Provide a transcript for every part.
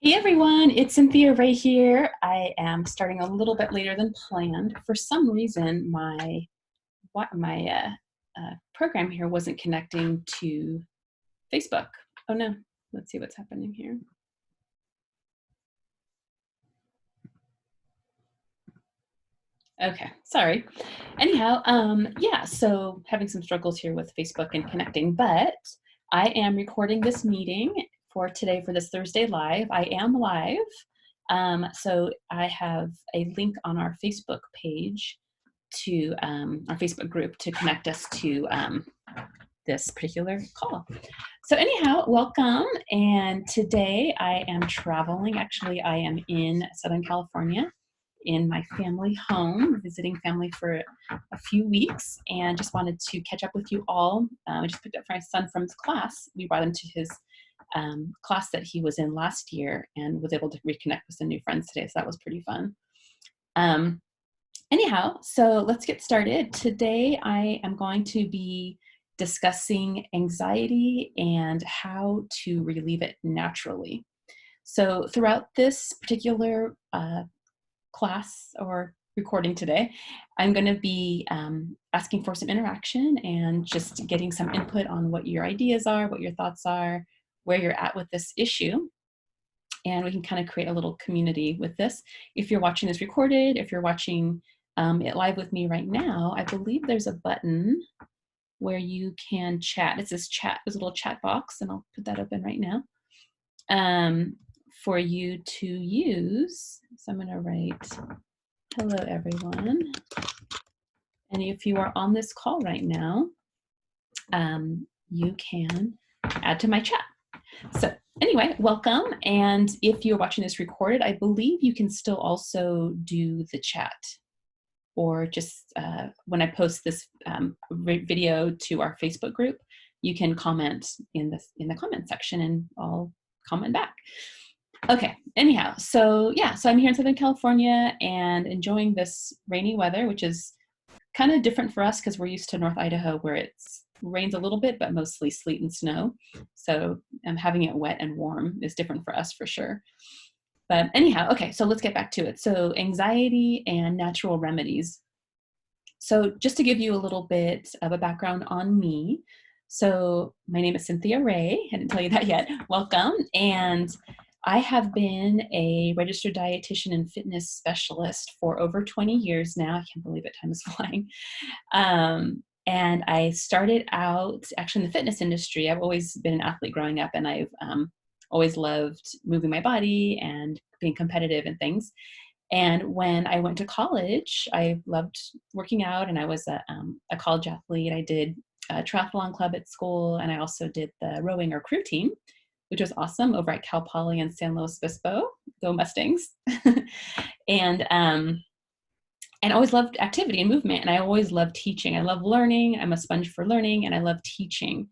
Hey everyone, it's Cynthia Ray here. I am starting a little bit later than planned. For some reason, my program here wasn't connecting to Facebook. Oh no, let's see what's happening here. Okay, sorry. Anyhow, yeah, so having some struggles here with Facebook and connecting, but I am recording this meeting for today for this Thursday live. I am live. So I have a link on our Facebook page to our Facebook group to connect us to this particular call. So anyhow, welcome. And today I am traveling. Actually, I am in Southern California in my family home, visiting family for a few weeks, and just wanted to catch up with you all. I just picked up my son from his class. We brought him to his class that he was in last year and was able to reconnect with some new friends today. So that was pretty fun. Anyhow, so let's get started. Today I am going to be discussing anxiety and how to relieve it naturally. So throughout this particular class or recording today, I'm going to be asking for some interaction and just getting some input on what your ideas are, what your thoughts are, where you're at with this issue. And we can kind of create a little community with this. If you're watching this recorded, if you're watching it live with me right now, I believe there's a button where you can chat. It says chat, there's a little chat box, and I'll put that open right now for you to use. So I'm going to write, hello, everyone. And if you are on this call right now, you can add to my chat. So anyway, welcome. And if you're watching this recorded, I believe you can still also do the chat, or just when I post this video to our Facebook group, you can comment in the comment section and I'll comment back. Okay, anyhow, so yeah, so I'm here in Southern California and enjoying this rainy weather, which is kind of different for us because we're used to North Idaho where it rains a little bit, but mostly sleet and snow. So having it wet and warm is different for us for sure. But anyhow, okay, so let's get back to it. So anxiety and natural remedies. So just to give you a little bit of a background on me. So my name is Cynthia Ray. I didn't tell you that yet. Welcome. And I have been a registered dietitian and fitness specialist for over 20 years now. I can't believe it, time is flying. And I started out actually in the fitness industry. I've always been an athlete growing up, and I've always loved moving my body and being competitive and things. And when I went to college, I loved working out, and I was a college athlete. I did a triathlon club at school, and I also did the rowing or crew team, which was awesome, over at Cal Poly in San Luis Obispo. Go Mustangs. And I always loved activity and movement, and I always loved teaching. I love learning. I'm a sponge for learning, and I love teaching.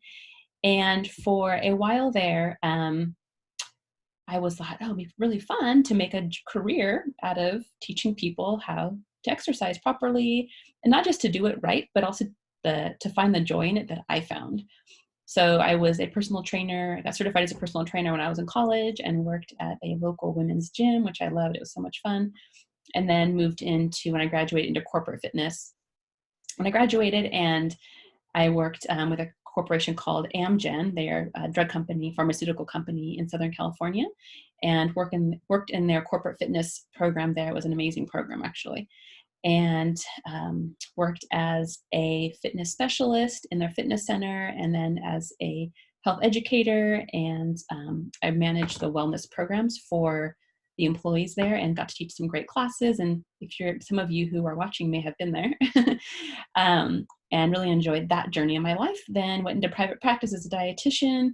And for a while there, I was thought, oh, it'd be really fun to make a career out of teaching people how to exercise properly, and not just to do it right, but also to find the joy in it that I found. So I was a personal trainer. I got certified as a personal trainer when I was in college and worked at a local women's gym, which I loved. It was so much fun. And then moved into, when I graduated, into corporate fitness. When I graduated, and I worked with a corporation called Amgen. They are a drug company, pharmaceutical company in Southern California, and worked in their corporate fitness program there. It was an amazing program, actually. And worked as a fitness specialist in their fitness center, and then as a health educator. And I managed the wellness programs for the employees there and got to teach some great classes. And some of you who are watching may have been there. And really enjoyed that journey in my life. Then went into private practice as a dietitian,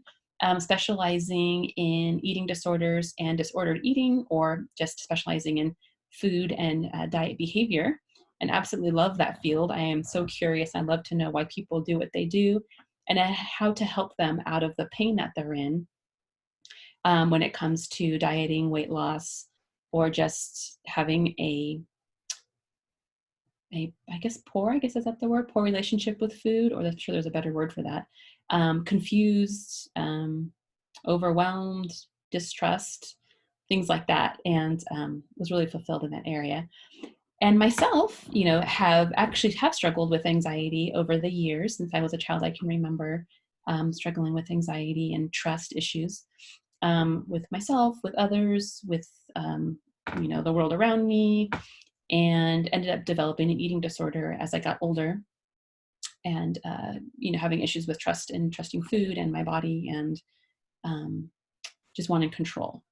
specializing in eating disorders and disordered eating, or just specializing in food and diet behavior, and absolutely love that field. I am so curious. I love to know why people do what they do and how to help them out of the pain that they're in when it comes to dieting, weight loss, or just having I guess is that the word, poor relationship with food, or I'm sure there's a better word for that. Confused, overwhelmed, distrust, things like that, and was really fulfilled in that area. And myself, have struggled with anxiety over the years. Since I was a child, I can remember struggling with anxiety and trust issues with myself, with others, with the world around me, and ended up developing an eating disorder as I got older, and having issues with trust and trusting food and my body, and um, just wanting control.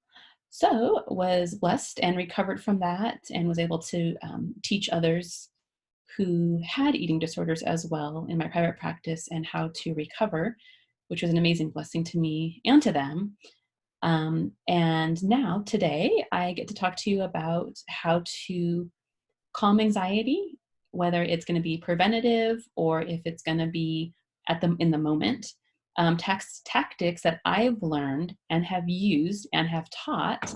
So was blessed and recovered from that, and was able to teach others who had eating disorders as well in my private practice, and how to recover, which was an amazing blessing to me and to them. And now today I get to talk to you about how to calm anxiety, whether it's going to be preventative or if it's going to be in the moment. Tactics that I've learned and have used and have taught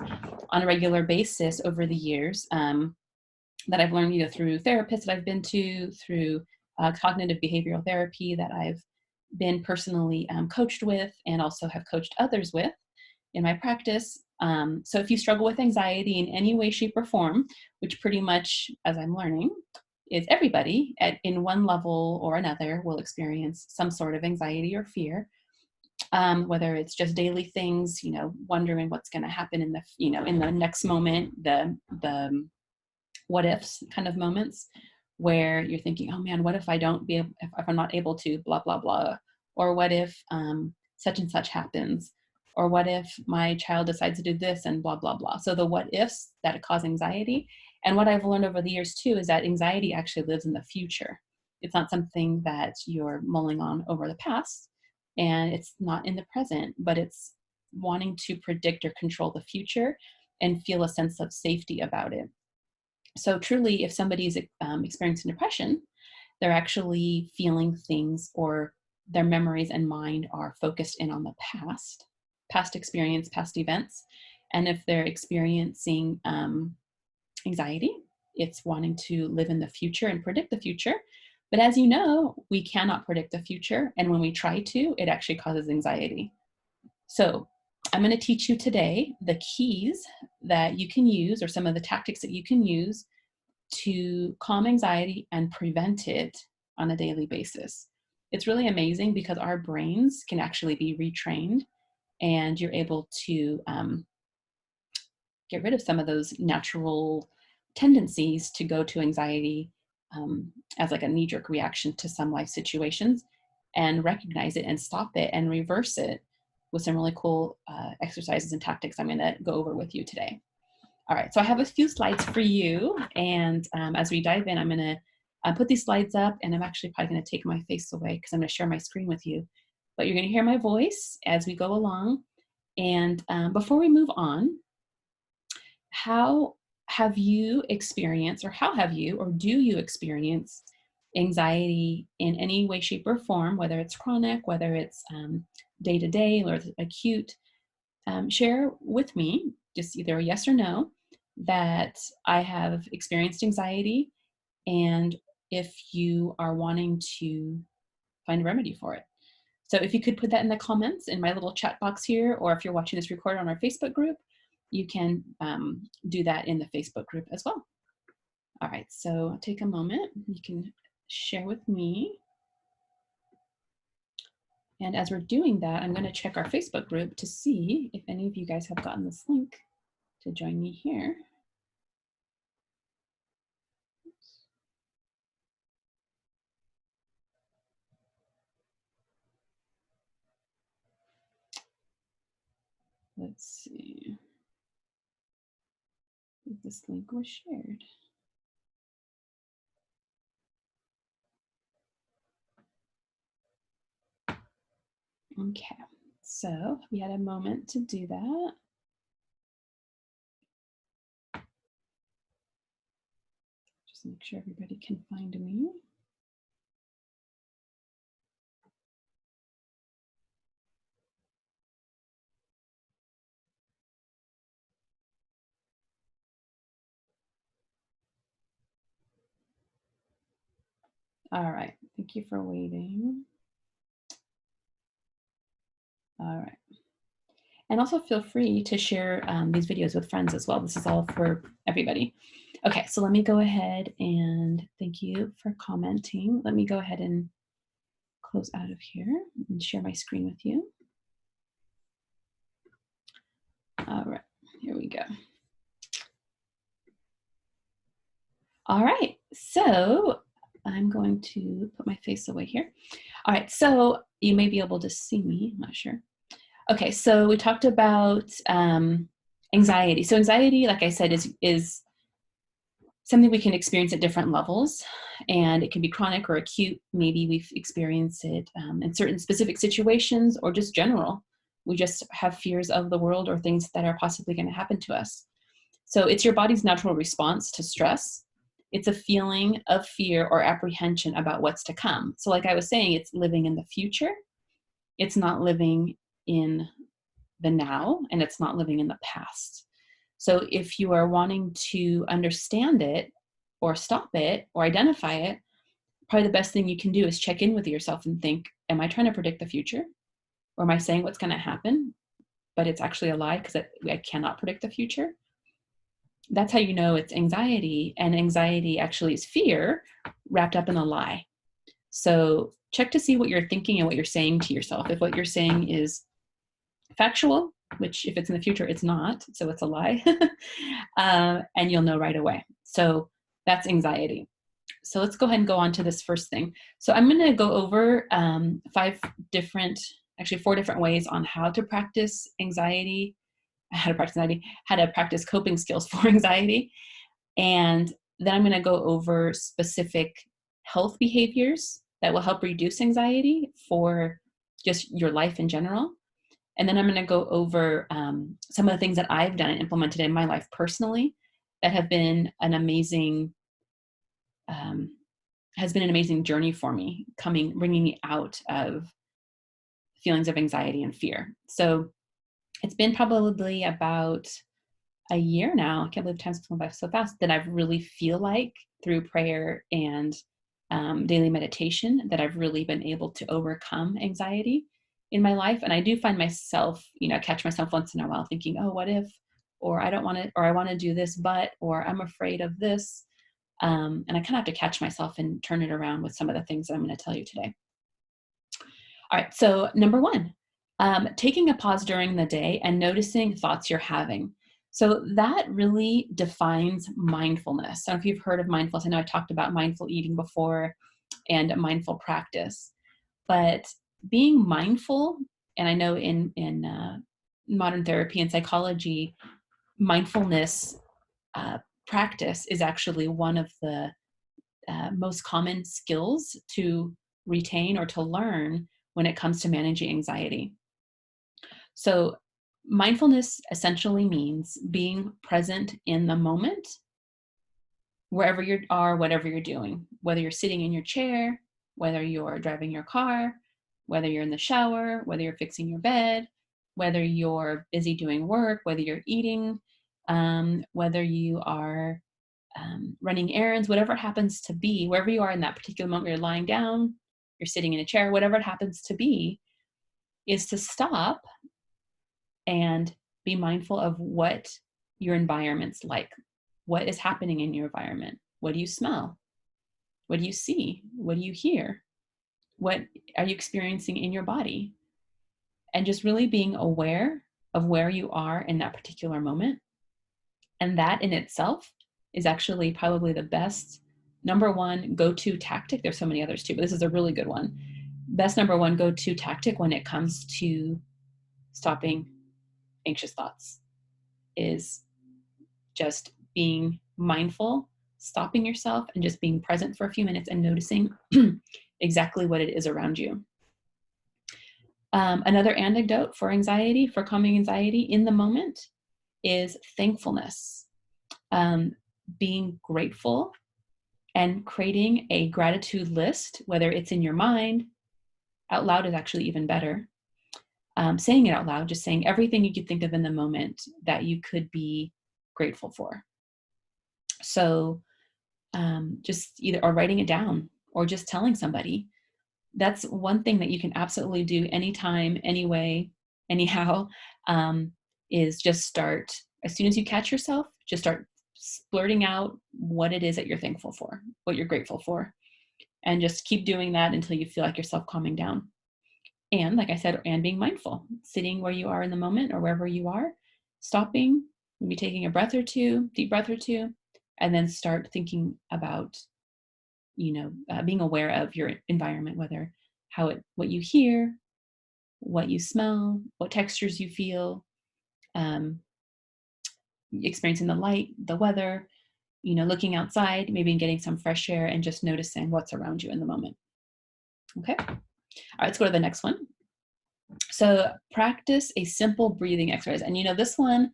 on a regular basis over the years, that I've learned through therapists that I've been to, through cognitive behavioral therapy that I've been personally coached with, and also have coached others with in my practice. So if you struggle with anxiety in any way, shape, or form, which pretty much, as I'm learning, is everybody in one level or another will experience some sort of anxiety or fear, whether it's just daily things, wondering what's going to happen in the next moment, the what ifs kind of moments, where you're thinking, oh man, what if I don't be able, if I'm not able to blah, blah, blah, or what if such and such happens, or what if my child decides to do this and blah, blah, blah. So the what ifs that cause anxiety. And what I've learned over the years too is that anxiety actually lives in the future. It's not something that you're mulling on over the past, and it's not in the present, but it's wanting to predict or control the future and feel a sense of safety about it. So truly, if somebody's experiencing depression, they're actually feeling things, or their memories and mind are focused in on the past experience, past events. And if they're experiencing anxiety, it's wanting to live in the future and predict the future. But as you know, we cannot predict the future. And when we try to, it actually causes anxiety. So I'm going to teach you today the keys that you can use, or some of the tactics that you can use to calm anxiety and prevent it on a daily basis. It's really amazing because our brains can actually be retrained, and you're able to get rid of some of those natural tendencies to go to anxiety as like a knee-jerk reaction to some life situations, and recognize it and stop it and reverse it with some really cool exercises and tactics I'm going to go over with you today. All right, so I have a few slides for you, and as we dive in, I'm going to put these slides up, and I'm actually probably going to take my face away because I'm going to share my screen with you. But you're going to hear my voice as we go along. And before we move on, how have you experienced, or do you experience anxiety in any way, shape, or form, whether it's chronic, whether it's day-to-day, or acute? Share with me, just either a yes or no, that I have experienced anxiety, and if you are wanting to find a remedy for it. So if you could put that in the comments in my little chat box here, or if you're watching this recorded on our Facebook group, you can do that in the Facebook group as well. All right, so take a moment. You can share with me. And as we're doing that, I'm going to check our Facebook group to see if any of you guys have gotten this link to join me here. Let's see if this link was shared. Okay, so we had a moment to do that. Just make sure everybody can find me. All right, thank you for waiting. All right. And also feel free to share these videos with friends as well. This is all for everybody. Okay, so let me go ahead and thank you for commenting. Let me go ahead and close out of here and share my screen with you. All right, here we go. All right, so I'm going to put my face away here. All right, so you may be able to see me, I'm not sure. Okay, so we talked about anxiety. So anxiety, like I said, is something we can experience at different levels, and it can be chronic or acute. Maybe we've experienced it in certain specific situations or just general. We just have fears of the world or things that are possibly going to happen to us. So it's your body's natural response to stress. It's a feeling of fear or apprehension about what's to come. So like I was saying, it's living in the future. It's not living in the now, and it's not living in the past. So if you are wanting to understand it or stop it or identify it, probably the best thing you can do is check in with yourself and think, am I trying to predict the future? Or am I saying what's going to happen, but it's actually a lie because I cannot predict the future? That's how you know it's anxiety, and anxiety actually is fear wrapped up in a lie. So check to see what you're thinking and what you're saying to yourself. If what you're saying is factual, which if it's in the future, it's not, so it's a lie, and you'll know right away. So that's anxiety. So let's go ahead and go on to this first thing. So I'm going to go over 4 different ways on how to practice coping skills for anxiety. And then I'm going to go over specific health behaviors that will help reduce anxiety for just your life in general. And then I'm going to go over some of the things that I've done and implemented in my life personally that have been an amazing journey for me, bringing me out of feelings of anxiety and fear. So it's been probably about a year now. I can't believe time's going by so fast, that I've really feel like through prayer and daily meditation that I've really been able to overcome anxiety in my life. And I do find myself, catch myself once in a while thinking, oh, what if, or I don't want to, or I want to do this, or I'm afraid of this. And I kind of have to catch myself and turn it around with some of the things that I'm going to tell you today. All right, so number 1, taking a pause during the day and noticing thoughts you're having. So that really defines mindfulness. I don't know if you've heard of mindfulness. I know I talked about mindful eating before and mindful practice, but being mindful, and I know in modern therapy and psychology, mindfulness practice is actually one of the most common skills to retain or to learn when it comes to managing anxiety. So mindfulness essentially means being present in the moment, wherever you are, whatever you're doing, whether you're sitting in your chair, whether you're driving your car, whether you're in the shower, whether you're fixing your bed, whether you're busy doing work, whether you're eating, whether you are running errands, whatever it happens to be, wherever you are in that particular moment, you're lying down, you're sitting in a chair, whatever it happens to be, is to stop and be mindful of what your environment's like. What is happening in your environment? What do you smell? What do you see? What do you hear? What are you experiencing in your body? And just really being aware of where you are in that particular moment. And that in itself is actually probably the best number 1 go-to tactic. There's so many others too, but this is a really good one. Best number 1 go-to tactic when it comes to stopping anxious thoughts is just being mindful, stopping yourself, and just being present for a few minutes and noticing exactly what it is around you. Another antidote for anxiety, for calming anxiety in the moment, is thankfulness. Being grateful and creating a gratitude list, whether it's in your mind, out loud is actually even better. Saying it out loud, just saying everything you could think of in the moment that you could be grateful for. So just or writing it down or just telling somebody. That's one thing that you can absolutely do anytime, any way, anyhow, is just start, as soon as you catch yourself, just start blurting out what it is that you're thankful for, what you're grateful for. And just keep doing that until you feel like yourself calming down. And like I said, and being mindful, sitting where you are in the moment or wherever you are, stopping, maybe taking a breath or two, deep breath or two, and then start thinking about, being aware of your environment, whether what you hear, what you smell, what textures you feel, um, experiencing the light, the weather, looking outside, maybe getting some fresh air and just noticing what's around you in the moment. Okay. All right, let's go to the next one. So practice a simple breathing exercise. And this one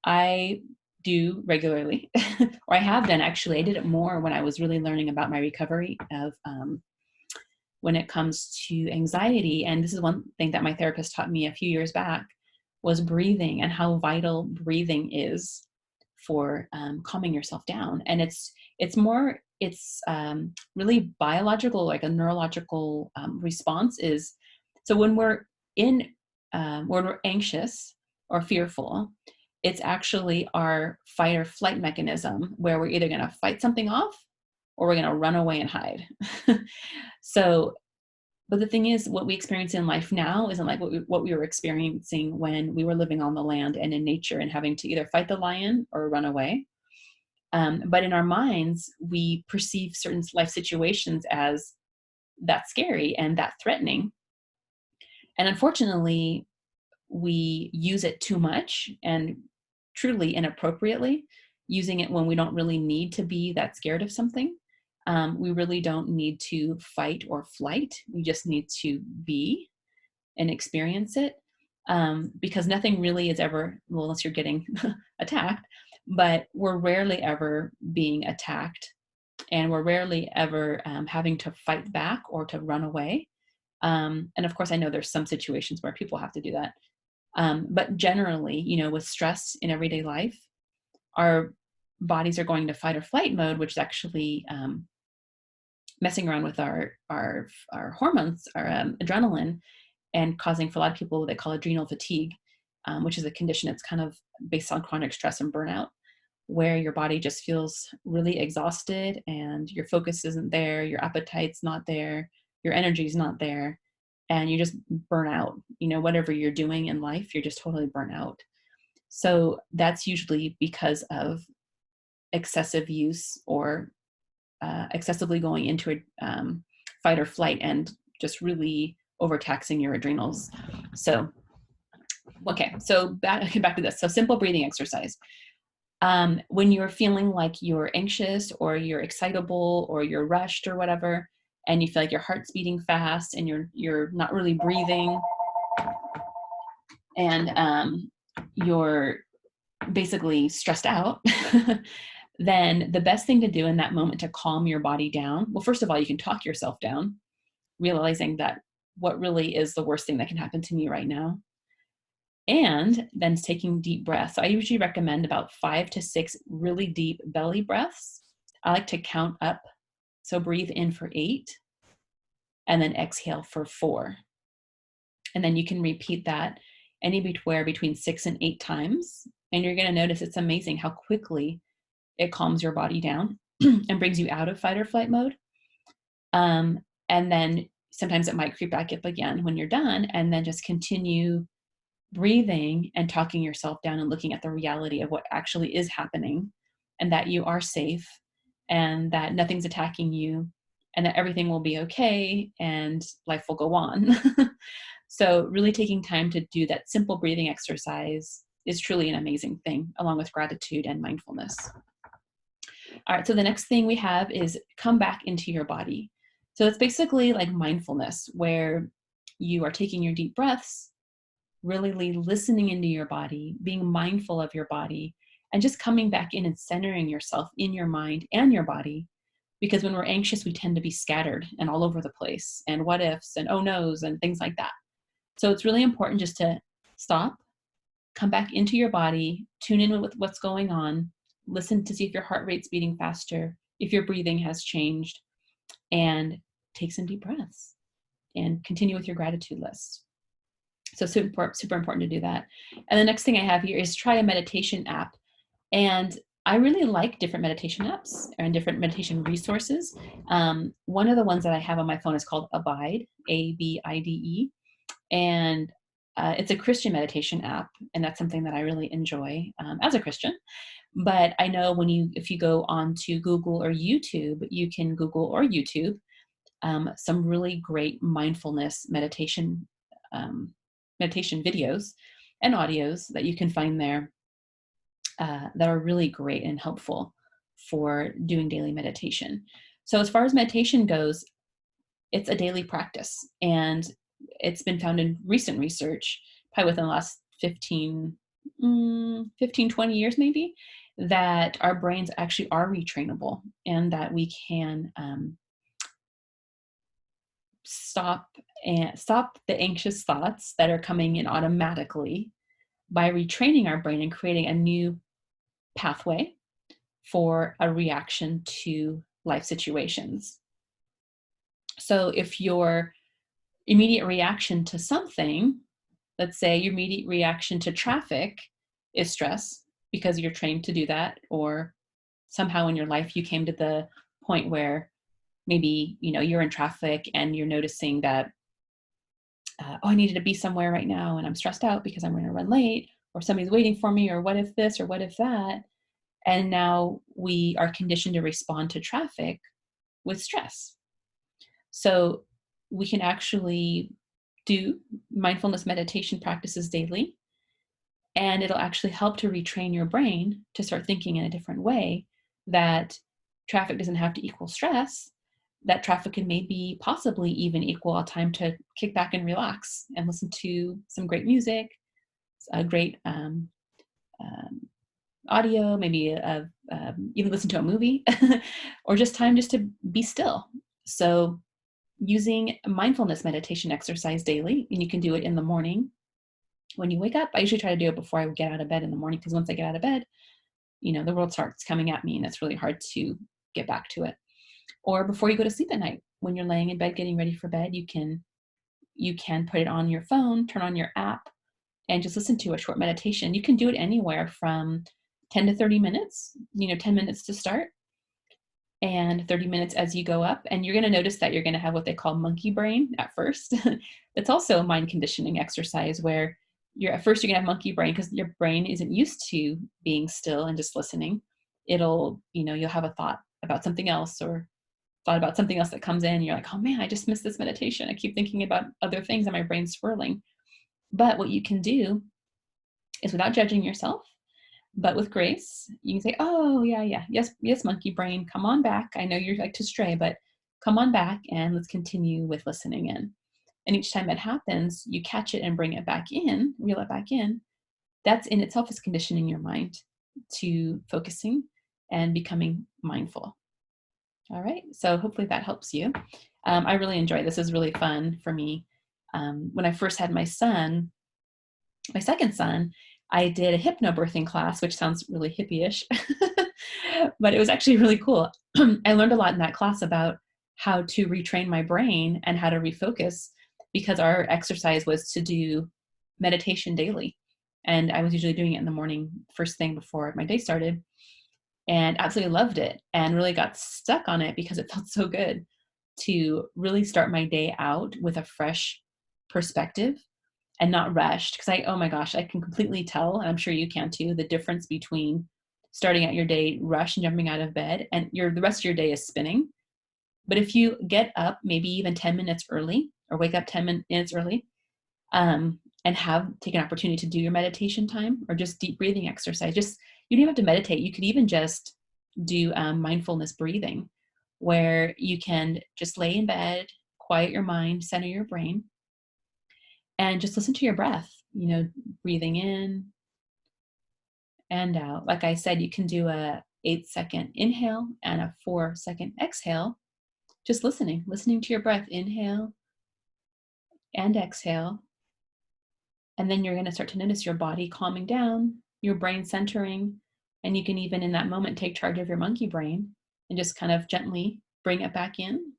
I do regularly, or I have done actually. I did it more when I was really learning about my recovery of when it comes to anxiety. And this is one thing that my therapist taught me a few years back, was breathing and how vital breathing is for calming yourself down. And it's really biological, like a neurological response is, so when we're when we're anxious or fearful, it's actually our fight or flight mechanism where we're either going to fight something off or we're going to run away and hide. So, but the thing is, what we experience in life now isn't like what we were experiencing when we were living on the land and in nature and having to either fight the lion or run away. But in our minds, we perceive certain life situations as that scary and that threatening. And unfortunately, we use it too much and truly inappropriately, using it when we don't really need to be that scared of something. We really don't need to fight or flight. We just need to be and experience it, because nothing really is ever, well, unless you're getting attacked, but we're rarely ever being attacked, and we're rarely ever having to fight back or to run away. And of course, I know there's some situations where people have to do that. But generally, with stress in everyday life, our bodies are going to fight or flight mode, which is actually messing around with our hormones, our adrenaline, and causing, for a lot of people, what they call adrenal fatigue, which is a condition that's kind of based on chronic stress and burnout, where your body just feels really exhausted and your focus isn't there, your appetite's not there, your energy's not there, and you just burn out. Whatever you're doing in life, you're just totally burnt out. So that's usually because of excessive use or excessively going into a fight or flight and just really overtaxing your adrenals. So, okay, so back to this. So simple breathing exercise. When you're feeling like you're anxious or you're excitable or you're rushed or whatever, and you feel like your heart's beating fast and you're not really breathing, and you're basically stressed out, then the best thing to do in that moment to calm your body down, well, first of all, you can talk yourself down, realizing that what really is the worst thing that can happen to me right now. And then taking deep breaths. So I usually recommend about 5 to 6 really deep belly breaths. I like to count up. So breathe in for 8 and then exhale for 4. And then you can repeat that anywhere between 6 and 8 times. And you're going to notice it's amazing how quickly it calms your body down and brings you out of fight or flight mode. And then sometimes it might creep back up again when you're done, and then just continue breathing and talking yourself down and looking at the reality of what actually is happening, and that you are safe and that nothing's attacking you and that everything will be okay and life will go on. So really taking time to do that simple breathing exercise is truly an amazing thing, along with gratitude and mindfulness. All right, so the next thing we have is come back into your body. So it's basically like mindfulness, where you are taking your deep breaths, really listening into your body, being mindful of your body, and just coming back in and centering yourself in your mind and your body. Because when we're anxious, we tend to be scattered and all over the place, and what ifs and oh no's and things like that. So it's really important just to stop, come back into your body, tune in with what's going on, listen to see if your heart rate's beating faster, if your breathing has changed, and take some deep breaths and continue with your gratitude list. So super important to do that. And the next thing I have here is try a meditation app. And I really like different meditation apps and different meditation resources. One of the ones that I have on my phone is called Abide, Abide. And it's a Christian meditation app. And that's something that I really enjoy as a Christian. But I know if you go onto Google or YouTube, you can Google or YouTube some really great mindfulness meditation videos and audios that you can find there that are really great and helpful for doing daily meditation. So as far as meditation goes, it's a daily practice, and it's been found in recent research, probably within the last 20 years maybe, that our brains actually are retrainable, and that we can stop the anxious thoughts that are coming in automatically by retraining our brain and creating a new pathway for a reaction to life situations. So if your immediate reaction to something, let's say your immediate reaction to traffic is stress because you're trained to do that, or somehow in your life you came to the point where maybe you're in traffic and you're noticing that I needed to be somewhere right now and I'm stressed out because I'm going to run late, or somebody's waiting for me, or what if this or what if that. And now we are conditioned to respond to traffic with stress. So we can actually do mindfulness meditation practices daily, and it'll actually help to retrain your brain to start thinking in a different way, that traffic doesn't have to equal stress, that traffic can maybe possibly even equal a time to kick back and relax and listen to some great music, a great audio, maybe even listen to a movie, or just time just to be still. So using mindfulness meditation exercise daily, and you can do it in the morning when you wake up. I usually try to do it before I get out of bed in the morning, because once I get out of bed, the world starts coming at me and it's really hard to get back to it. Or before you go to sleep at night, when you're laying in bed getting ready for bed, you can put it on your phone, turn on your app, and just listen to a short meditation. You can do it anywhere from 10 to 30 minutes, 10 minutes to start and 30 minutes as you go up. And you're going to notice that you're going to have what they call monkey brain at first. It's also a mind conditioning exercise where at first you're going to have monkey brain because your brain isn't used to being still and just listening. You'll have a thought about something else, or thought about something else that comes in. You're like, oh man, I just missed this meditation. I keep thinking about other things and my brain's swirling. But what you can do is, without judging yourself, but with grace, you can say, oh yeah, yes, monkey brain, come on back. I know you like to stray, but come on back and let's continue with listening in. And each time that happens, you catch it and bring it back in, reel it back in. That's in itself is conditioning your mind to focusing and becoming mindful. All right, so hopefully that helps you. I really enjoy this. Is really fun for me. When I first had my second son, I did a hypnobirthing class, which sounds really hippie-ish, but it was actually really cool. I learned a lot in that class about how to retrain my brain and how to refocus, because our exercise was to do meditation daily. And I was usually doing it in the morning, first thing before my day started, and absolutely loved it and really got stuck on it because it felt so good to really start my day out with a fresh perspective and not rushed. Because oh my gosh, I can completely tell, and I'm sure you can too, the difference between starting out your day rushed and jumping out of bed, and the rest of your day is spinning. But if you get up maybe even 10 minutes early, or wake up 10 minutes early, and take an opportunity to do your meditation time or just deep breathing exercise. You don't have to meditate. You could even just do mindfulness breathing, where you can just lay in bed, quiet your mind, center your brain, and just listen to your breath, breathing in and out. Like I said, you can do a 8-second inhale and a 4-second exhale, just listening to your breath, inhale and exhale. And then you're going to start to notice your body calming down, your brain centering, and you can even in that moment take charge of your monkey brain and just kind of gently bring it back in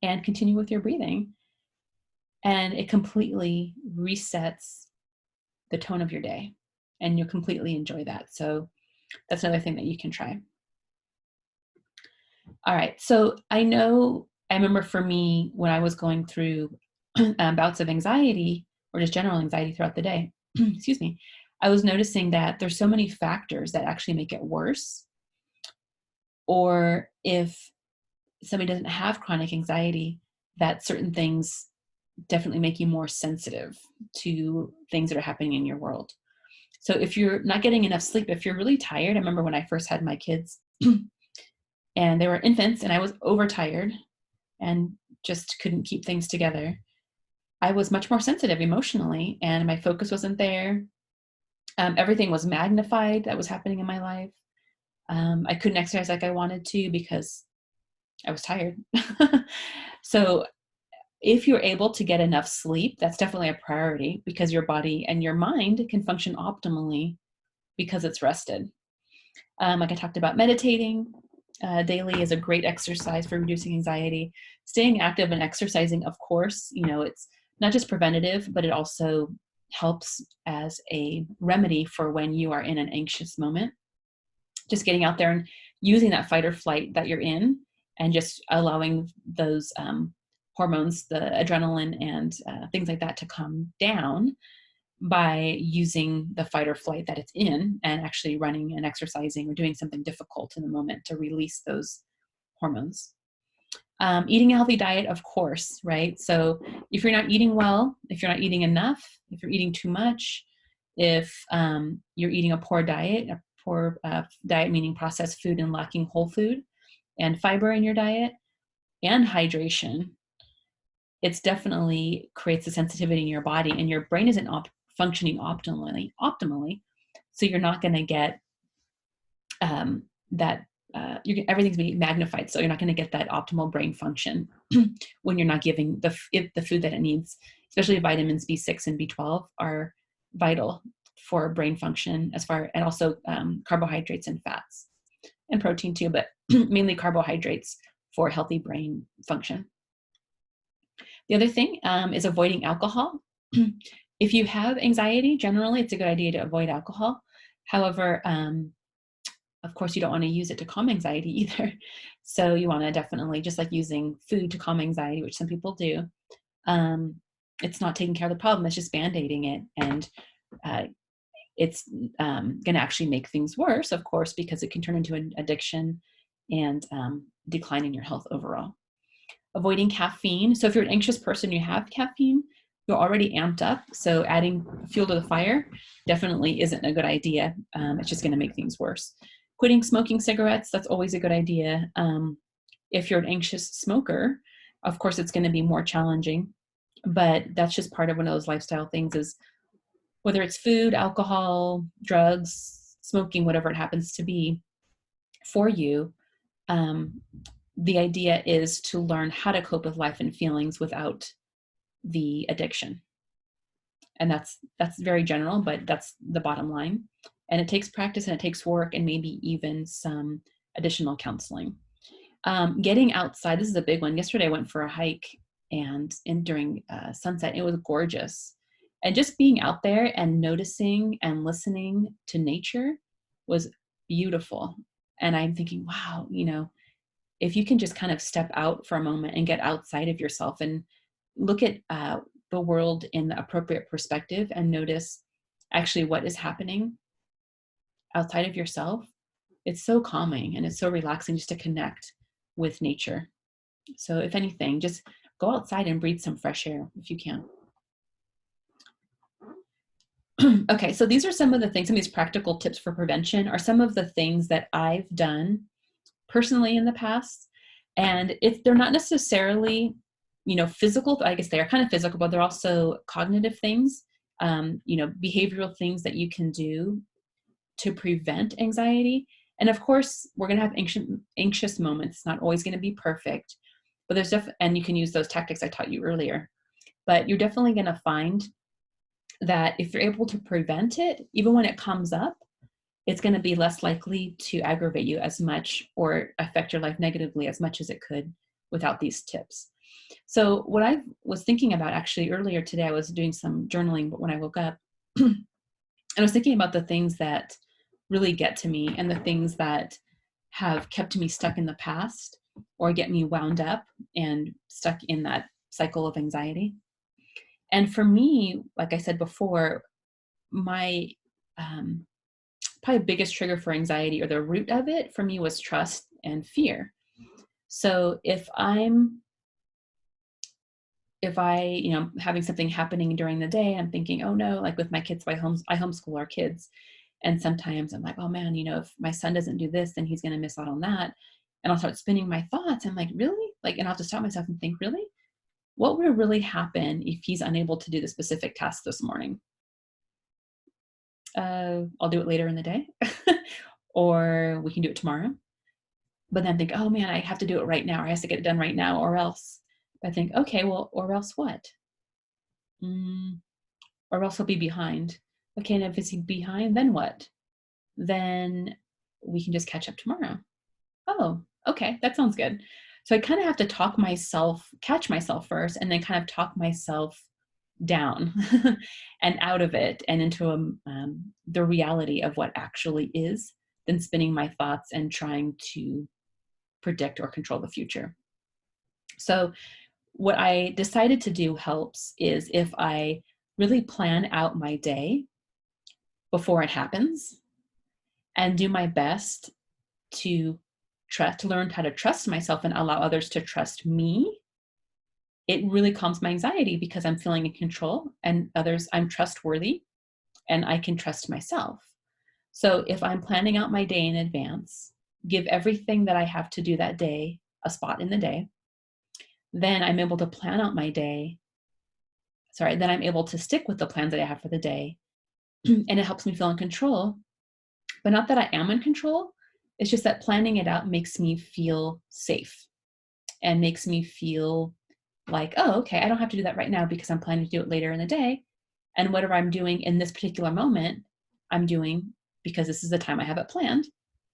and continue with your breathing. and it completely resets the tone of your day, and you'll completely enjoy that. So that's another thing that you can try. All right. So I remember for me, when I was going through bouts of anxiety or just general anxiety throughout the day, excuse me, I was noticing that there's so many factors that actually make it worse. Or if somebody doesn't have chronic anxiety, that certain things definitely make you more sensitive to things that are happening in your world. So if you're not getting enough sleep, if you're really tired, I remember when I first had my kids and they were infants and I was overtired and just couldn't keep things together, I was much more sensitive emotionally and my focus wasn't there. Everything was magnified that was happening in my life. I couldn't exercise like I wanted to because I was tired. So if you're able to get enough sleep, that's definitely a priority because your body and your mind can function optimally because it's rested. Like I talked about, meditating daily is a great exercise for reducing anxiety. Staying active and exercising, of course, it's not just preventative, but it also helps as a remedy for when you are in an anxious moment. Just getting out there and using that fight or flight that you're in and just allowing those hormones, the adrenaline and things like that to come down by using the fight or flight that it's in and actually running and exercising or doing something difficult in the moment to release those hormones. Eating a healthy diet, of course, right? So if you're not eating well, if you're not eating enough, if you're eating too much, if you're eating a poor diet meaning processed food and lacking whole food and fiber in your diet and hydration, it's definitely creates a sensitivity in your body and your brain isn't functioning optimally. So you're not going to get everything's being magnified. So you're not going to get that optimal brain function when you're not giving the food that it needs, especially vitamins B6 and B12 are vital for brain function and also carbohydrates and fats and protein too, but mainly carbohydrates for healthy brain function. The other thing is avoiding alcohol. If you have anxiety, generally it's a good idea to avoid alcohol. However, of course, you don't want to use it to calm anxiety either. So you want to definitely, just like using food to calm anxiety, which some people do, it's not taking care of the problem. It's just band-aiding it. And it's going to actually make things worse, of course, because it can turn into an addiction and decline in your health overall. Avoiding caffeine. So if you're an anxious person, you have caffeine, you're already amped up. So adding fuel to the fire definitely isn't a good idea. It's just going to make things worse. Quitting smoking cigarettes, that's always a good idea. If you're an anxious smoker, of course, it's going to be more challenging, but that's just part of one of those lifestyle things is whether it's food, alcohol, drugs, smoking, whatever it happens to be for you. The idea is to learn how to cope with life and feelings without the addiction. And that's very general, but that's the bottom line. And it takes practice and it takes work and maybe even some additional counseling. Getting outside, this is a big one. Yesterday I went for a hike and during sunset, it was gorgeous. And just being out there and noticing and listening to nature was beautiful. And I'm thinking, wow, if you can just kind of step out for a moment and get outside of yourself and look at the world in the appropriate perspective and notice actually what is happening outside of yourself, it's so calming and it's so relaxing just to connect with nature. So if anything, just go outside and breathe some fresh air if you can. Okay, so these are some of the things, some of these practical tips for prevention are some of the things that I've done personally in the past. And they're not necessarily, physical, I guess they are kind of physical, but they're also cognitive things, behavioral things that you can do to prevent anxiety. And of course, we're going to have anxious moments. It's not always going to be perfect, but and you can use those tactics I taught you earlier. But you're definitely going to find that if you're able to prevent it, even when it comes up, it's going to be less likely to aggravate you as much or affect your life negatively as much as it could without these tips. So what I was thinking about actually earlier today, I was doing some journaling, but when I woke up, and I was thinking about the things that really get to me and the things that have kept me stuck in the past or get me wound up and stuck in that cycle of anxiety. And for me, like I said before, my probably biggest trigger for anxiety, or the root of it for me, was trust and fear. So if having something happening during the day, I'm thinking, oh no, like with my kids, I homeschool our kids. And sometimes I'm like, oh man, if my son doesn't do this, then he's going to miss out on that. And I'll start spinning my thoughts. I'm like, really? And I'll just stop myself and think, really? What would really happen if he's unable to do the specific task this morning? I'll do it later in the day, or we can do it tomorrow. But then think, oh man, I have to do it right now, or I have to get it done right now, or else. I think, okay, well, or else what? Or else he'll be behind. Okay, and if he's behind, then what? Then we can just catch up tomorrow. Oh, okay, that sounds good. So I kind of have to catch myself first, and then kind of talk myself down and out of it and into the reality of what actually is, than spinning my thoughts and trying to predict or control the future. So what I decided to do helps is if I really plan out my day before it happens and do my best to learn how to trust myself and allow others to trust me, it really calms my anxiety because I'm feeling in control, and I'm trustworthy and I can trust myself. So if I'm planning out my day in advance, give everything that I have to do that day a spot in the day, then I'm able to plan out my day. Then I'm able to stick with the plans that I have for the day. And it helps me feel in control. But not that I am in control. It's just that planning it out makes me feel safe and makes me feel like, oh, okay, I don't have to do that right now because I'm planning to do it later in the day. And whatever I'm doing in this particular moment, I'm doing because this is the time I have it planned.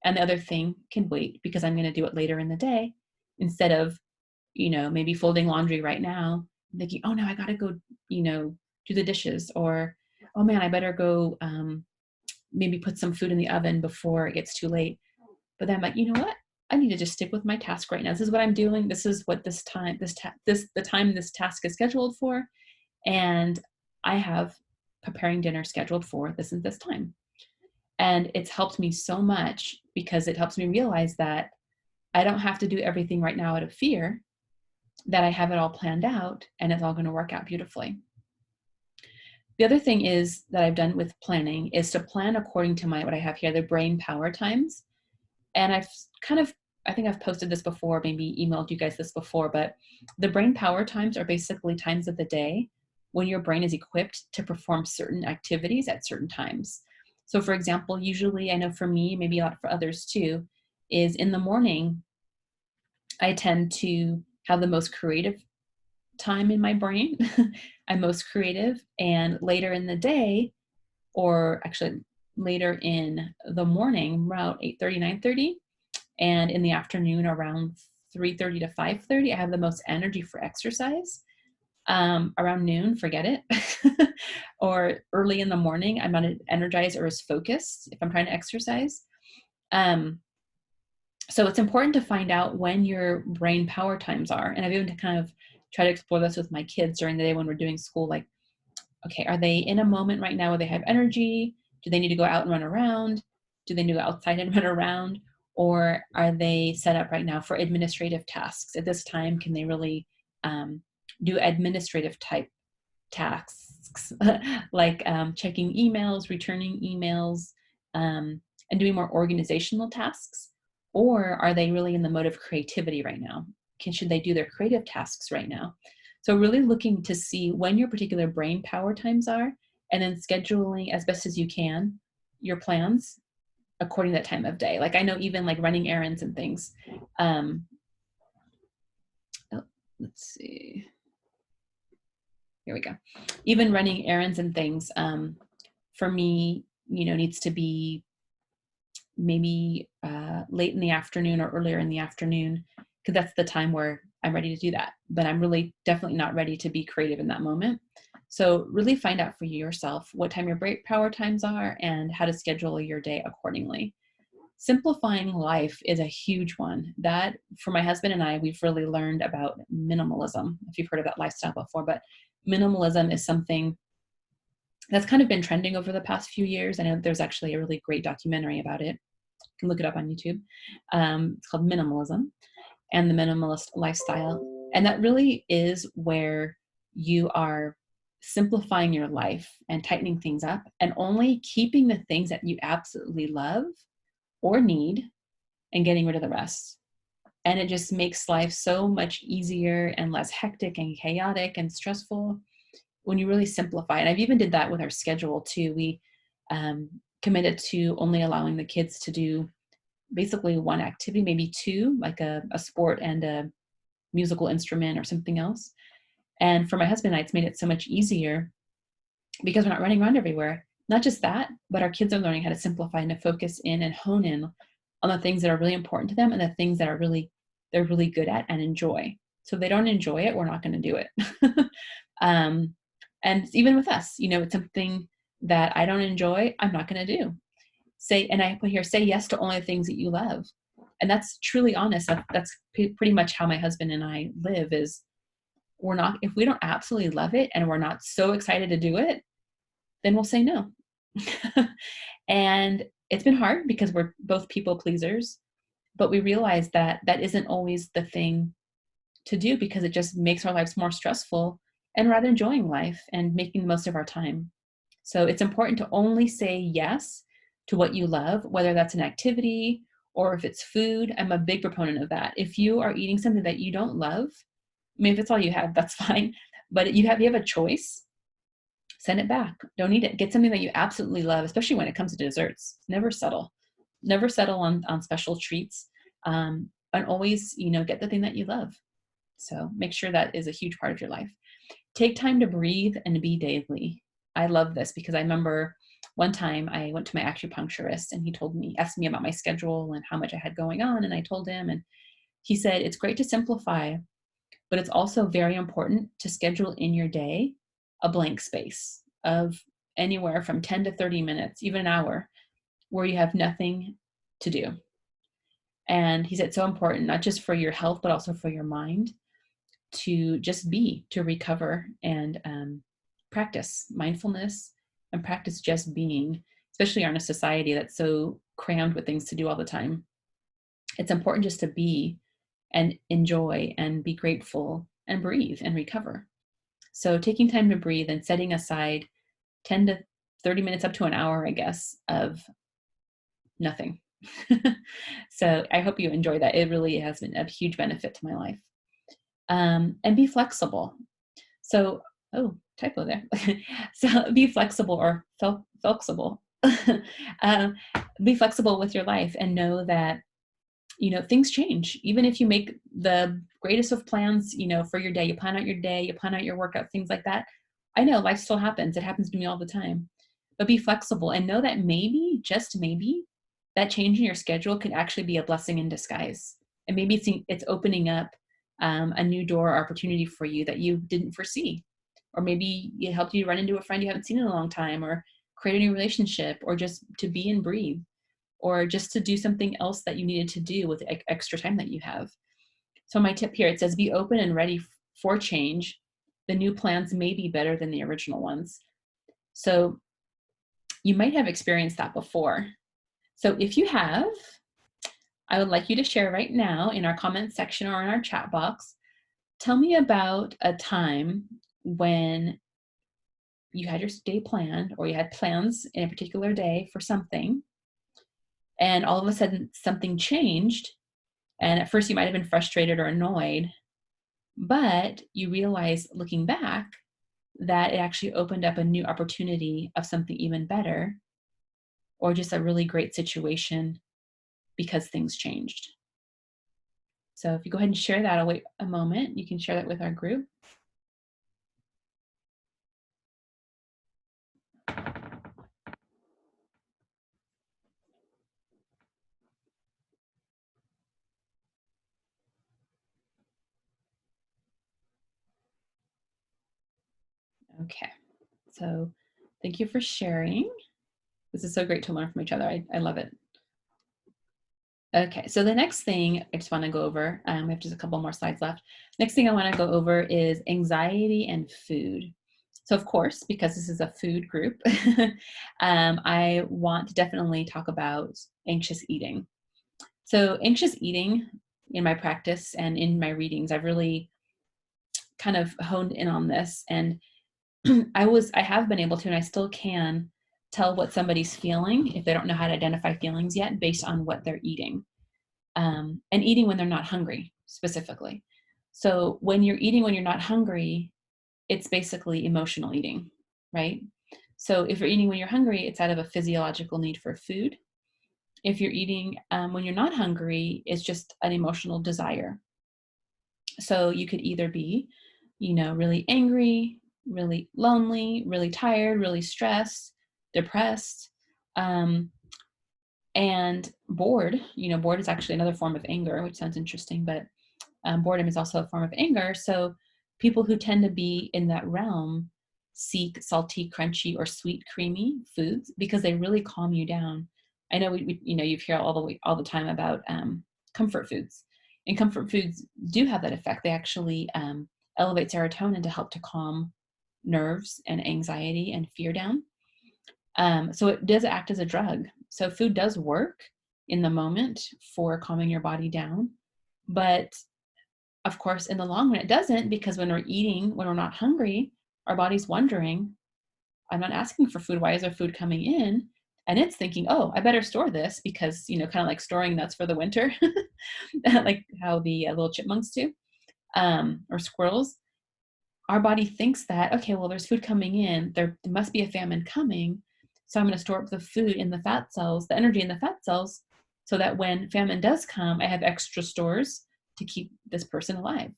And the other thing can wait because I'm going to do it later in the day, instead of, maybe folding laundry right now, thinking, oh no, I got to go, do the dishes, or, oh man, I better go maybe put some food in the oven before it gets too late. But then I'm like, you know what? I need to just stick with my task right now. This is what I'm doing. This is what the time this task is scheduled for. And I have preparing dinner scheduled for this and this time. And it's helped me so much because it helps me realize that I don't have to do everything right now out of fear, that I have it all planned out and it's all going to work out beautifully. The other thing is that I've done with planning is to plan according to what I have here, the brain power times. And I think I've posted this before, maybe emailed you guys this before, but the brain power times are basically times of the day when your brain is equipped to perform certain activities at certain times. So for example, usually, I know for me, maybe a lot for others too, is in the morning, I tend to have the most creative time in my brain. I'm most creative. And later in the day, or actually later in the morning, around 8:30, 9:30, and in the afternoon around 3:30 to 5:30, I have the most energy for exercise. Around noon, forget it. Or early in the morning, I'm not energized or as focused if I'm trying to exercise. So it's important to find out when your brain power times are. And I've even kind of tried to explore this with my kids during the day when we're doing school. Like, okay, are they in a moment right now where they have energy? Do they need to go out and run around? Do they need to go outside and run around? Or are they set up right now for administrative tasks? At this time, can they really do administrative type tasks like checking emails, returning emails, and doing more organizational tasks? Or are they really in the mode of creativity right now? Should they do their creative tasks right now? So really looking to see when your particular brain power times are, and then scheduling as best as you can your plans according to that time of day. Like I know even like running errands and things. Let's see. Here we go. Even running errands and things, for me, needs to be maybe late in the afternoon or earlier in the afternoon, because that's the time where I'm ready to do that. But I'm really definitely not ready to be creative in that moment. So really find out for yourself what time your break power times are and how to schedule your day accordingly. Simplifying life is a huge one. That, for my husband and I, we've really learned about minimalism, if you've heard of that lifestyle before. But minimalism is something that's kind of been trending over the past few years. I know there's actually a really great documentary about it. You can look it up on YouTube. It's called Minimalism and the Minimalist Lifestyle. And that really is where you are simplifying your life and tightening things up and only keeping the things that you absolutely love or need and getting rid of the rest. And it just makes life so much easier and less hectic and chaotic and stressful when you really simplify. And I've even did that with our schedule too. We committed to only allowing the kids to do basically one activity, maybe two, like a sport and a musical instrument or something else. And for my husband and I, it's made it so much easier because we're not running around everywhere. Not just that, but our kids are learning how to simplify and to focus in and hone in on the things that are really important to them and the things that are they're really good at and enjoy. So if they don't enjoy it, we're not going to do it. And even with us, it's something that I don't enjoy, I'm not going to do. And I put here, say yes to only the things that you love. And that's truly honest. That's pretty much how my husband and I live is if we don't absolutely love it and we're not so excited to do it, then we'll say no. And it's been hard because we're both people pleasers, but we realize that that isn't always the thing to do because it just makes our lives more stressful and rather enjoying life and making the most of our time. So it's important to only say yes to what you love, whether that's an activity or if it's food. I'm a big proponent of that. If you are eating something that you don't love, I mean, if it's all you have, that's fine. But if you have a choice, send it back. Don't eat it. Get something that you absolutely love, especially when it comes to desserts. Never settle. Never settle on special treats. And always, get the thing that you love. So make sure that is a huge part of your life. Take time to breathe and be daily. I love this because I remember one time I went to my acupuncturist and he asked me about my schedule and how much I had going on. And I told him, and he said, it's great to simplify, but it's also very important to schedule in your day a blank space of anywhere from 10 to 30 minutes, even an hour, where you have nothing to do. And he said it's so important, not just for your health, but also for your mind, to just to recover and practice mindfulness and practice just being, especially in a society that's so crammed with things to do all the time. It's important just to be and enjoy and be grateful and breathe and recover. So taking time to breathe and setting aside 10 to 30 minutes up to an hour, I guess, of nothing. So I hope you enjoy that. It really has been a huge benefit to my life. And be flexible. So, typo there. So be flexible or flexible. Be flexible with your life and know that, things change. Even if you make the greatest of plans, for your day, you plan out your day, you plan out your workout, things like that. I know life still happens. It happens to me all the time. But be flexible and know that maybe, just maybe, that change in your schedule could actually be a blessing in disguise. And maybe it's opening up a new door or opportunity for you that you didn't foresee. Or maybe it helped you run into a friend you haven't seen in a long time, or create a new relationship, or just to be and breathe, or just to do something else that you needed to do with extra time that you have. So my tip here, it says, be open and ready for change. The new plans may be better than the original ones. So you might have experienced that before. So if you have, I would like you to share right now in our comment section or in our chat box. Tell me about a time when you had your day planned or you had plans in a particular day for something, and all of a sudden something changed. And at first you might have been frustrated or annoyed, but you realize looking back that it actually opened up a new opportunity of something even better, or just a really great situation because things changed. So if you go ahead and share that, I'll wait a moment. You can share that with our group. Okay. So thank you for sharing. This is so great to learn from each other. I love it. Okay, so the next thing I just want to go over, we have just a couple more slides left. Next thing I want to go over is anxiety and food. So of course, because this is a food group, I want to definitely talk about anxious eating. So anxious eating in my practice and in my readings, I've really kind of honed in on this. And I have been able to, and I still can tell what somebody's feeling if they don't know how to identify feelings yet based on what they're eating. And eating when they're not hungry specifically. So when you're eating when you're not hungry, it's basically emotional eating, right? So if you're eating when you're hungry, it's out of a physiological need for food. If you're eating when you're not hungry, it's just an emotional desire. So you could either be, really angry, really lonely, really tired, really stressed, depressed, um, and bored. Bored is actually another form of anger, which sounds interesting, but boredom is also a form of anger. So people who tend to be in that realm seek salty, crunchy, or sweet, creamy foods because they really calm you down. I know you hear all the time about comfort foods, and comfort foods do have that effect. They actually elevate serotonin to help to calm nerves and anxiety and fear down. So it does act as a drug. So food does work in the moment for calming your body down, but of course, in the long run, it doesn't, because when we're eating, when we're not hungry, our body's wondering, I'm not asking for food. Why is there food coming in? And it's thinking, oh, I better store this because, kind of like storing nuts for the winter, like how the little chipmunks do, or squirrels. Our body thinks that, okay, well, there's food coming in. There must be a famine coming. So I'm going to store up the food in the fat cells, the energy in the fat cells, so that when famine does come, I have extra stores to keep this person alive.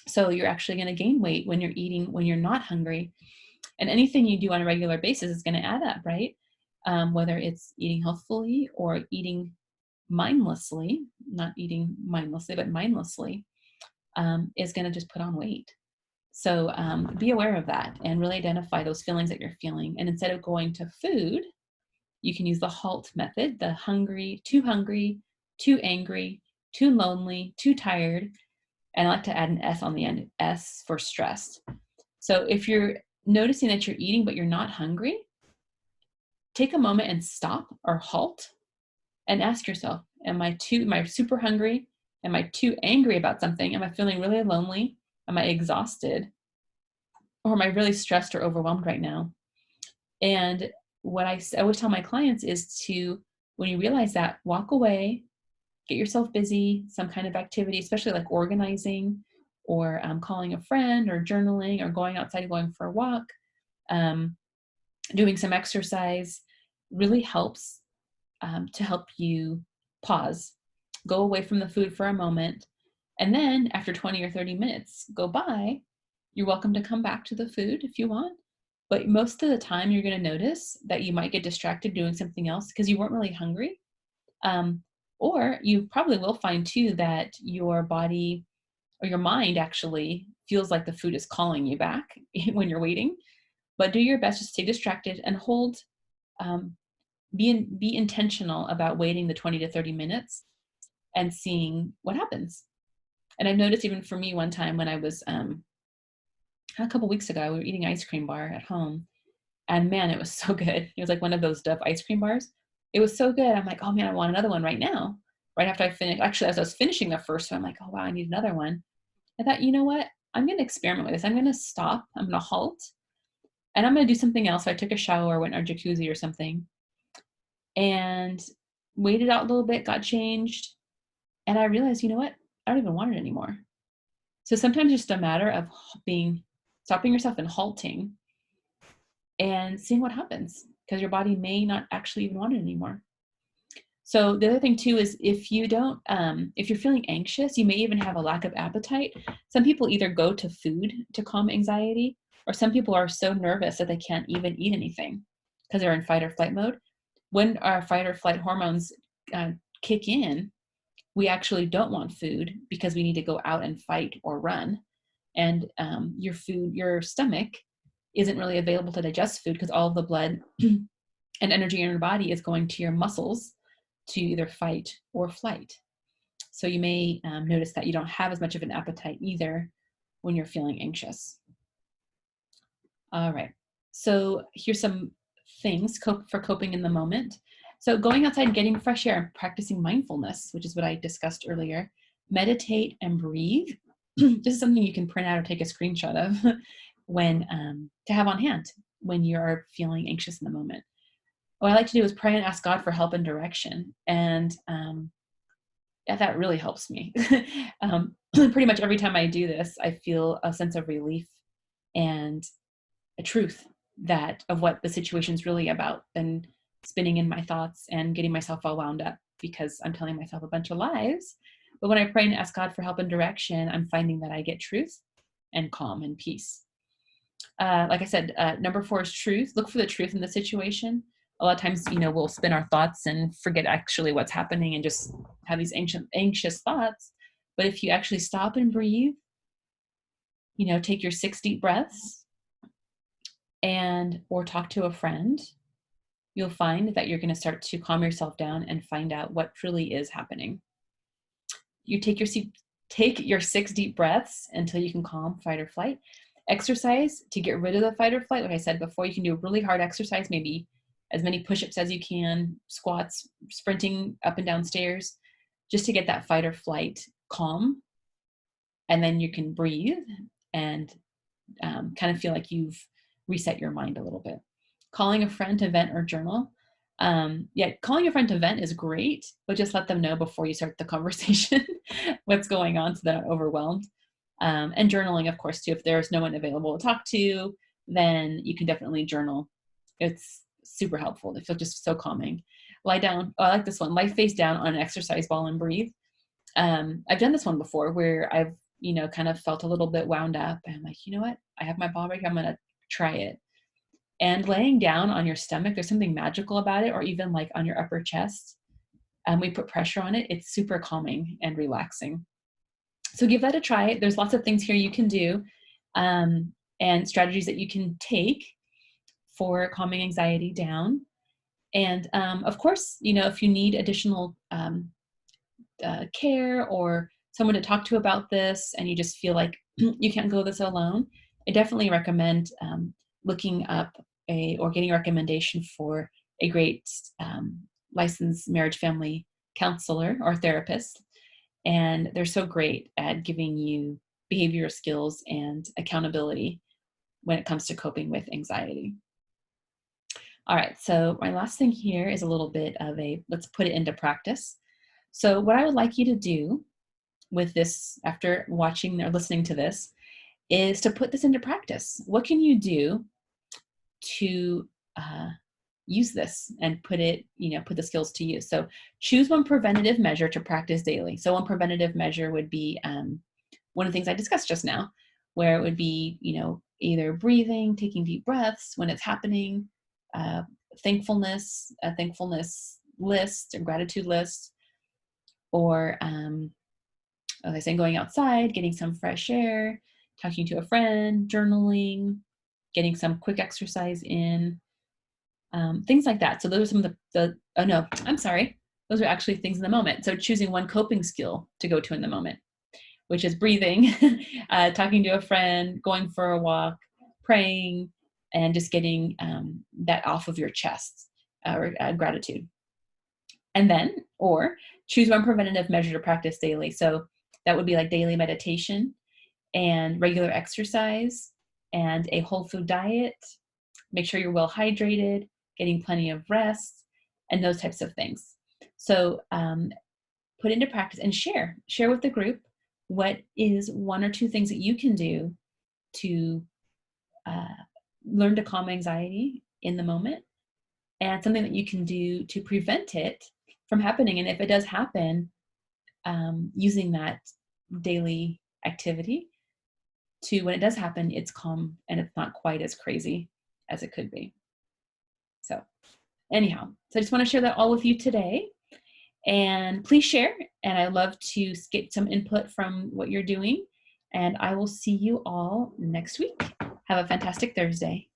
So you're actually going to gain weight when you're eating when you're not hungry. And anything you do on a regular basis is going to add up, right? Whether it's eating healthfully or eating mindlessly, not eating mindlessly, but mindlessly, is going to just put on weight. So be aware of that and really identify those feelings that you're feeling. And instead of going to food, you can use the HALT method, the hungry, too angry, too lonely, too tired. And I like to add an S on the end, S for stressed. So if you're noticing that you're eating but you're not hungry, take a moment and stop or halt and ask yourself, am I super hungry? Am I too angry about something? Am I feeling really lonely? Am I exhausted? Or am I really stressed or overwhelmed right now? And what I always tell my clients is to, when you realize that, walk away, get yourself busy, some kind of activity, especially like organizing or calling a friend or journaling or going outside, going for a walk, doing some exercise really helps to help you pause, go away from the food for a moment. And then after 20 or 30 minutes go by, you're welcome to come back to the food if you want. But most of the time, you're going to notice that you might get distracted doing something else because you weren't really hungry. Or you probably will find too that your body or your mind actually feels like the food is calling you back when you're waiting. But do your best to stay distracted and hold, be intentional about waiting the 20 to 30 minutes and seeing what happens. And I've noticed even for me one time when I was, a couple weeks ago, we were eating ice cream bar at home. And man, it was so good. It was like one of those Dove ice cream bars. It was so good. I'm like, oh man, I want another one right now. Right after I finished, actually, as I was finishing the first one, I'm like, oh wow, I need another one. I thought, you know what? I'm going to experiment with this. I'm going to stop. I'm going to halt. And I'm going to do something else. So I took a shower, went in our jacuzzi or something, and waited out a little bit, got changed. And I realized, you know what? I don't even want it anymore. So sometimes it's just a matter of stopping yourself and halting and seeing what happens, because your body may not actually even want it anymore. So the other thing too is if you're feeling anxious, you may even have a lack of appetite. Some people either go to food to calm anxiety, or some people are so nervous that they can't even eat anything because they're in fight or flight mode. When our fight or flight hormones kick in, we actually don't want food because we need to go out and fight or run. And your stomach isn't really available to digest food because all of the blood and energy in your body is going to your muscles to either fight or flight. So you may notice that you don't have as much of an appetite either when you're feeling anxious. All right, so here's some things for coping in the moment. So going outside and getting fresh air and practicing mindfulness, which is what I discussed earlier. Meditate and breathe. This is something you can print out or take a screenshot of when to have on hand when you're feeling anxious in the moment. What I like to do is pray and ask God for help and direction. And yeah, that really helps me. Pretty much every time I do this, I feel a sense of relief and a truth of what the situation's really about than spinning in my thoughts and getting myself all wound up because I'm telling myself a bunch of lies. But when I pray and ask God for help and direction, I'm finding that I get truth and calm and peace. Like I said, number 4 is truth. Look for the truth in the situation. A lot of times, we'll spin our thoughts and forget actually what's happening and just have these anxious thoughts. But if you actually stop and breathe, take your 6 deep breaths or talk to a friend, you'll find that you're going to start to calm yourself down and find out what truly is happening. You take your 6 deep breaths until you can calm fight or flight. Exercise to get rid of the fight or flight. Like I said before, you can do a really hard exercise, maybe as many push-ups as you can, squats, sprinting up and down stairs, just to get that fight or flight calm. And then you can breathe and kind of feel like you've reset your mind a little bit. Calling a friend to vent or journal. Calling a friend to vent is great, but just let them know before you start the conversation what's going on so they're not overwhelmed. And journaling, of course, too. If there's no one available to talk to, then you can definitely journal. It's super helpful. They feel just so calming. Lie down. Oh, I like this one. Lie face down on an exercise ball and breathe. I've done this one before where I've, kind of felt a little bit wound up. And I'm like, you know what? I have my ball right here. I'm going to try it. And laying down on your stomach, there's something magical about it, or even like on your upper chest. We put pressure on it. It's super calming and relaxing. So give that a try. There's lots of things here you can do and strategies that you can take for calming anxiety down. And of course, if you need additional care or someone to talk to about this and you just feel like you can't go this alone, I definitely recommend looking up or getting a recommendation for a great licensed marriage family counselor or therapist. And they're so great at giving you behavioral skills and accountability when it comes to coping with anxiety. All right, so my last thing here is a little bit of let's put it into practice. So what I would like you to do with this after watching or listening to this is to put this into practice. What can you do to use this and put the skills to use? So choose one preventative measure to practice daily. So one preventative measure would be one of the things I discussed just now, where it would be, either breathing, taking deep breaths when it's happening, a thankfulness list, a gratitude list, or as I say, going outside, getting some fresh air, talking to a friend, journaling, getting some quick exercise in, things like that. So those are some of those are actually things in the moment. So choosing one coping skill to go to in the moment, which is breathing, talking to a friend, going for a walk, praying, and just getting that off of your chest, or gratitude. And then, or choose one preventative measure to practice daily. So that would be like daily meditation and regular exercise and a whole food diet. Make sure you're well hydrated, getting plenty of rest, and those types of things. So put into practice and share with the group what is 1 or 2 things that you can do to learn to calm anxiety in the moment, and something that you can do to prevent it from happening. And if it does happen, using that daily activity to, when it does happen, it's calm and it's not quite as crazy as it could be. So anyhow, so I just want to share that all with you today. And please share. And I love to get some input from what you're doing. And I will see you all next week. Have a fantastic Thursday.